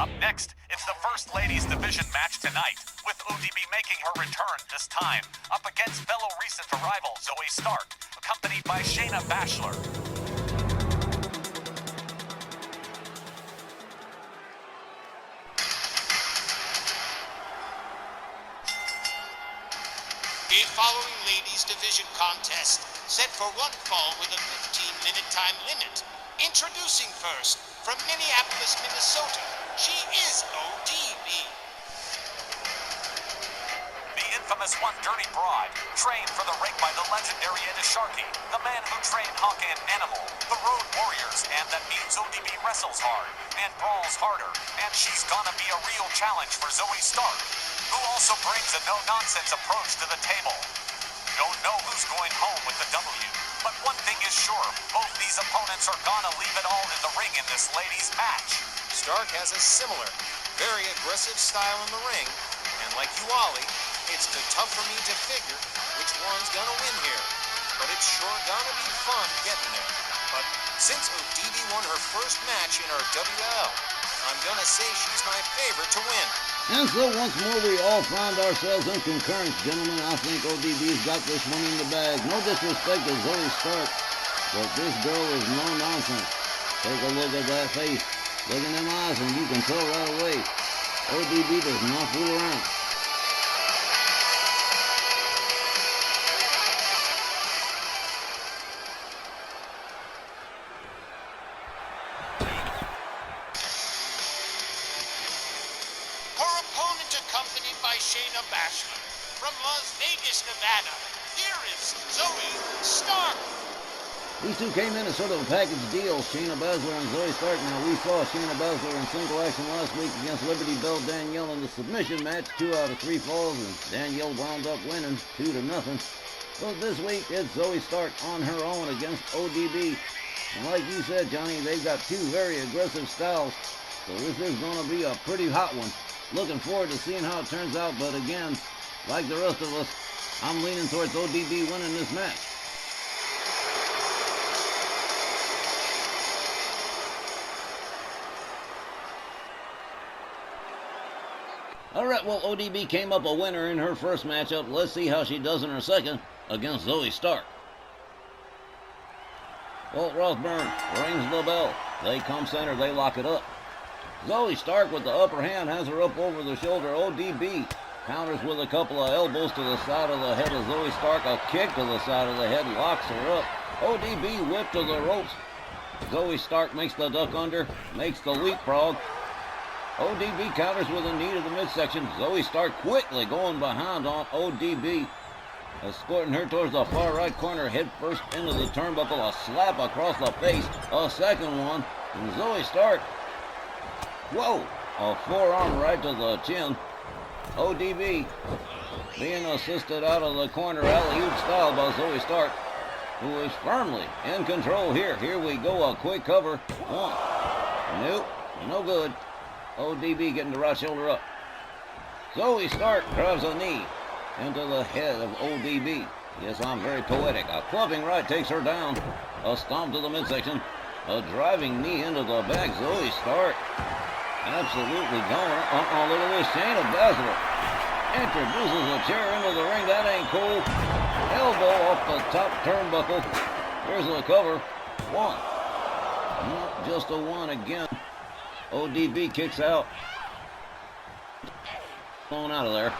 Up next, it's the First Ladies Division match tonight, with ODB making her return this time, up against fellow recent rival Zoey Stark, accompanied by Shayna Bazsler. The following Ladies Division contest, set for one fall with a 15-minute time limit. Introducing first, from Minneapolis, Minnesota, she is ODB. The infamous One Dirty Broad, trained for the ring by the legendary Eddie Sharkey, the man who trained Hawk and Animal, the Road Warriors, and that means ODB wrestles hard and brawls harder, and she's gonna be a real challenge for Zoey Stark, who also brings a no-nonsense approach to the table. Don't know who's going home with the W, but one thing is sure, both these opponents are gonna leave it all in the ring in this ladies' match. Stark has a similar, very aggressive style in the ring, and like you, Ollie, it's too tough for me to figure which one's gonna win here. But it's sure gonna be fun getting there. But since ODB won her first match in our WL, I'm gonna say she's my favorite to win. And so once more we all find ourselves in concurrence, gentlemen. I think ODB's got this one in the bag. No disrespect to Zoey Stark, but this girl is no nonsense. Take a look at that face. Look in them eyes and you can tell right away. ODB does not fool around. Accompanied by Shayna Bazsler. From Las Vegas, Nevada, here is Zoey Stark. These two came in as sort of a package deal, Shayna Bazsler and Zoey Stark. Now, we saw Shayna Bazsler in single action last week against Liberty Belle Danielle in the submission match, 2 out of 3 falls, and Danielle wound up winning 2-0. So this week, it's Zoey Stark on her own against ODB. And like you said, Johnny, they've got two very aggressive styles, so this is going to be a pretty hot one. Looking forward to seeing how it turns out, but again, like the rest of us, I'm leaning towards ODB winning this match. Alright, well, ODB came up a winner in her first matchup. Let's see how she does in her second against Zoey Stark. Walt Rothburn rings the bell. They come center, they lock it up. Zoey Stark with the upper hand has her up over the shoulder. ODB counters with a couple of elbows to the side of the head of Zoey Stark. A kick to the side of the head locks her up. ODB whip to the ropes. Zoey Stark makes the duck under, makes the leapfrog. ODB counters with a knee to the midsection. Zoey Stark quickly going behind on ODB, escorting her towards the far right corner, head first into the turnbuckle. A slap across the face. A second one. And Zoey Stark, whoa, a forearm right to the chin. ODB being assisted out of the corner, alley-oop style by Zoey Stark, who is firmly in control here. Here we go, a quick cover. One. Nope, no good. ODB getting the right shoulder up. Zoey Stark drives a knee into the head of ODB. Yes, I'm very poetic. A clubbing right takes her down. A stomp to the midsection. A driving knee into the back. Zoey Stark absolutely going. Look at this. Shayna Bazsler introduces a chair into the ring. That ain't cool. Elbow off the top turnbuckle. Here's the cover. One. Not just a one again. ODB kicks out. Blown out of there.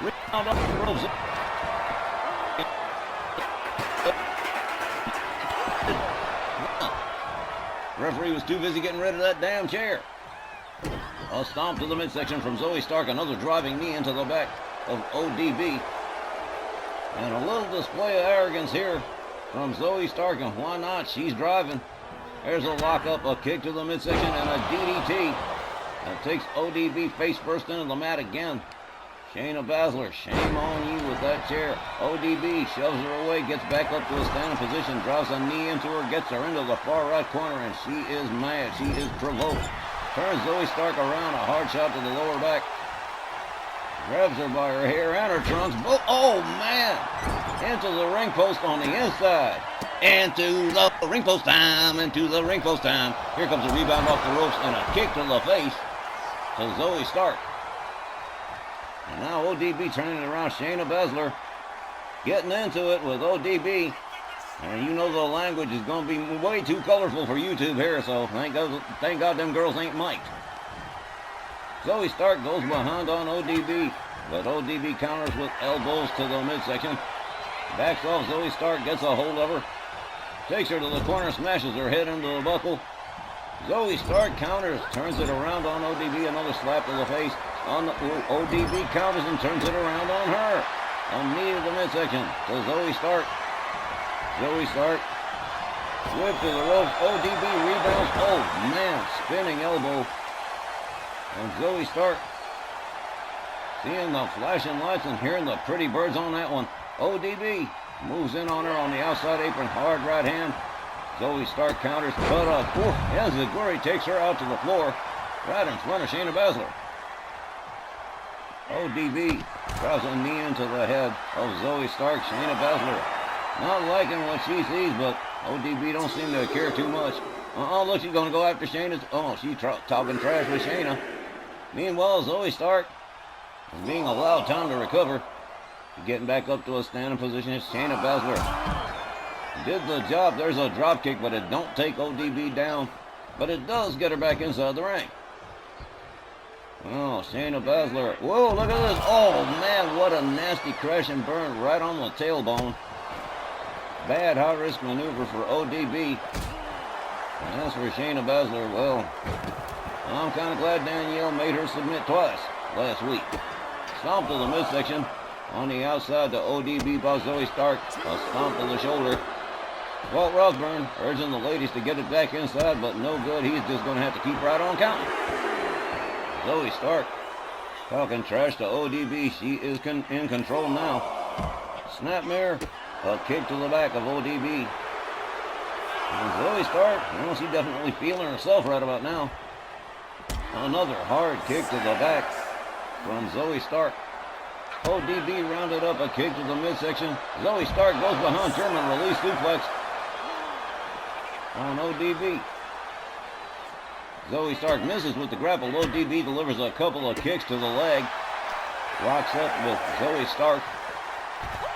Rebound off the ropes. Referee was too busy getting rid of that damn chair. A stomp to the midsection from Zoey Stark. Another driving knee into the back of ODB. And a little display of arrogance here from Zoey Stark. And why not? She's driving. There's a lockup, a kick to the midsection, and a DDT. That takes ODB face first into the mat again. Shayna Bazsler, shame on you with that chair. ODB shoves her away, gets back up to a standing position, drives a knee into her, gets her into the far right corner, and she is mad. She is provoked. Turns Zoey Stark around, a hard shot to the lower back. Grabs her by her hair and her trunks. Oh, man! Into the ring post on the inside. Into the ring post time. Into the ring post time. Here comes a rebound off the ropes and a kick to the face to Zoey Stark. And now ODB turning it around. Shayna Bazsler getting into it with ODB. And you know the language is going to be way too colorful for YouTube here, so thank God them girls ain't mic'd. Zoey Stark goes behind on ODB, but ODB counters with elbows to the midsection. Backs off. Zoey Stark gets a hold of her. Takes her to the corner, smashes her head into the buckle. Zoey Stark counters, turns it around on ODB, another slap to the face. ODB counters and turns it around on her. A knee to the midsection to Zoey Stark. Zoey Stark, whip to the ropes. ODB rebounds. Oh man, spinning elbow. And Zoey Stark, seeing the flashing lights and hearing the pretty birds on that one. ODB moves in on her on the outside apron, hard right hand. Zoey Stark counters, but Enziguri takes her out to the floor, right in front of Shayna Bazsler. ODB drives a knee into the head of Zoey Stark. Shayna Bazsler not liking what she sees, but ODB don't seem to care too much. Look, she's going to go after Shayna. She's talking trash with Shayna. Meanwhile, Zoey Stark is being allowed time to recover. Getting back up to a standing position. Shayna Bazsler did the job. There's a drop kick, but it don't take ODB down. But it does get her back inside the ring. Oh, Shayna Bazsler. Whoa, look at this. Oh, man, what a nasty crash and burn right on the tailbone. Bad high-risk maneuver for ODB. And as for Shayna Bazsler, well, I'm kind of glad Danielle made her submit twice last week. Stomp to the midsection. On the outside to ODB by Zoey Stark. A stomp to the shoulder. Walt Rossburn urging the ladies to get it back inside, but no good. He's just going to have to keep right on counting. Zoey Stark talking trash to ODB. She is in control now. Snapmare. A kick to the back of ODB. And Zoey Stark, well, she's definitely feeling herself right about now. Another hard kick to the back from Zoey Stark. ODB rounded up a kick to the midsection. Zoey Stark goes behind, German release suplex on ODB. Zoey Stark misses with the grapple. ODB delivers a couple of kicks to the leg. Rocks up with Zoey Stark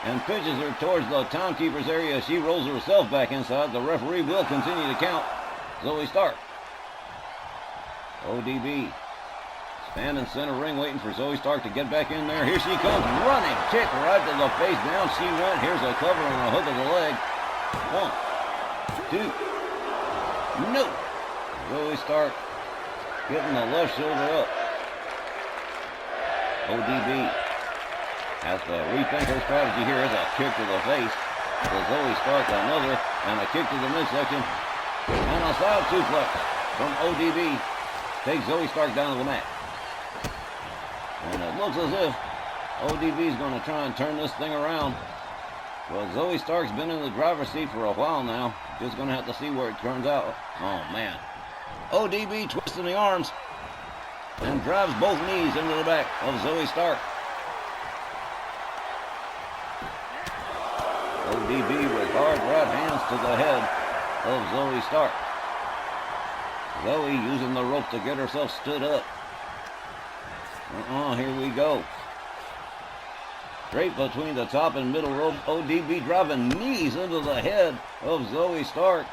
and pitches her towards the timekeeper's area. She rolls herself back inside. The referee will continue to count Zoey Stark. ODB standing center ring waiting for Zoey Stark to get back in there. Here she comes, running kick right to the face. Down she went. Here's a cover and a hook of the leg. 1, 2, no. Zoey Stark getting the left shoulder up. ODB has to rethink her strategy here. Is a kick to the face to Zoey Stark, another, and a kick to the midsection. And a side suplex from ODB takes Zoey Stark down to the mat. And it looks as if ODB is going to try and turn this thing around. Well, Zoey Stark's been in the driver's seat for a while now. Just going to have to see where it turns out. Oh, man. ODB twisting the arms and drives both knees into the back of Zoey Stark. ODB with hard right hands to the head of Zoey Stark. Zoey using the rope to get herself stood up. Here we go. Straight between the top and middle rope. ODB driving knees into the head of Zoey Stark.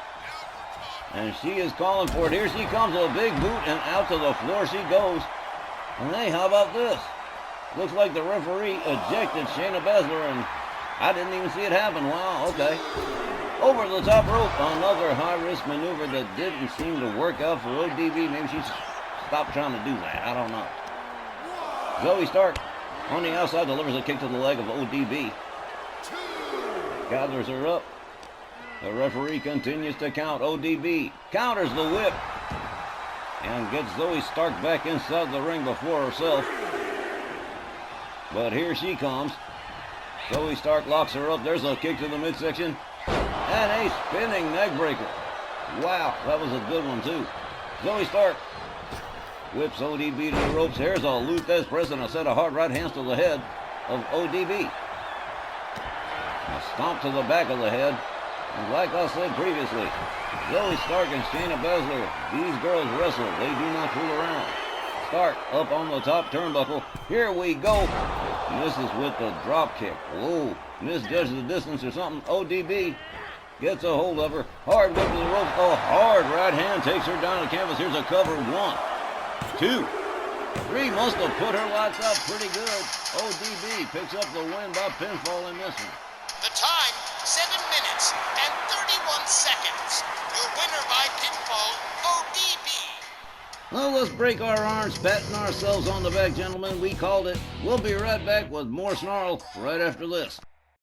And she is calling for it. Here she comes, a big boot, and out to the floor she goes. And hey, how about this? Looks like the referee ejected Shayna Bazsler, and I didn't even see it happen. Wow, okay. Over the top rope, another high-risk maneuver that didn't seem to work out for ODB. Maybe she stopped trying to do that. I don't know. Zoey Stark on the outside delivers a kick to the leg of ODB. Gathers her up. The referee continues to count. ODB counters the whip and gets Zoey Stark back inside the ring before herself. But here she comes. Zoey Stark locks her up. There's a kick to the midsection and a spinning neck breaker. Wow, that was a good one too. Zoey Stark whips ODB to the ropes. Here's a Luthez press and a set of hard right hands to the head of ODB. A stomp to the back of the head And like I said previously, Zoey Stark and Shayna Bazsler, these girls wrestle. They do not fool around. Stark up on the top turnbuckle. Here we go. Misses with the drop kick. Whoa, misjudges the distance or something. ODB gets a hold of her. Hard whip to the rope. A hard right hand takes her down the canvas. Here's a cover. 1, 2, 3. Must have put her lights out pretty good. ODB picks up the win by pinfall in this one. The time, 7 minutes and 31 seconds. Your winner by pinfall, ODB. Well, let's break our arms, patting ourselves on the back, gentlemen. We called it. We'll be right back with more Snarl right after this.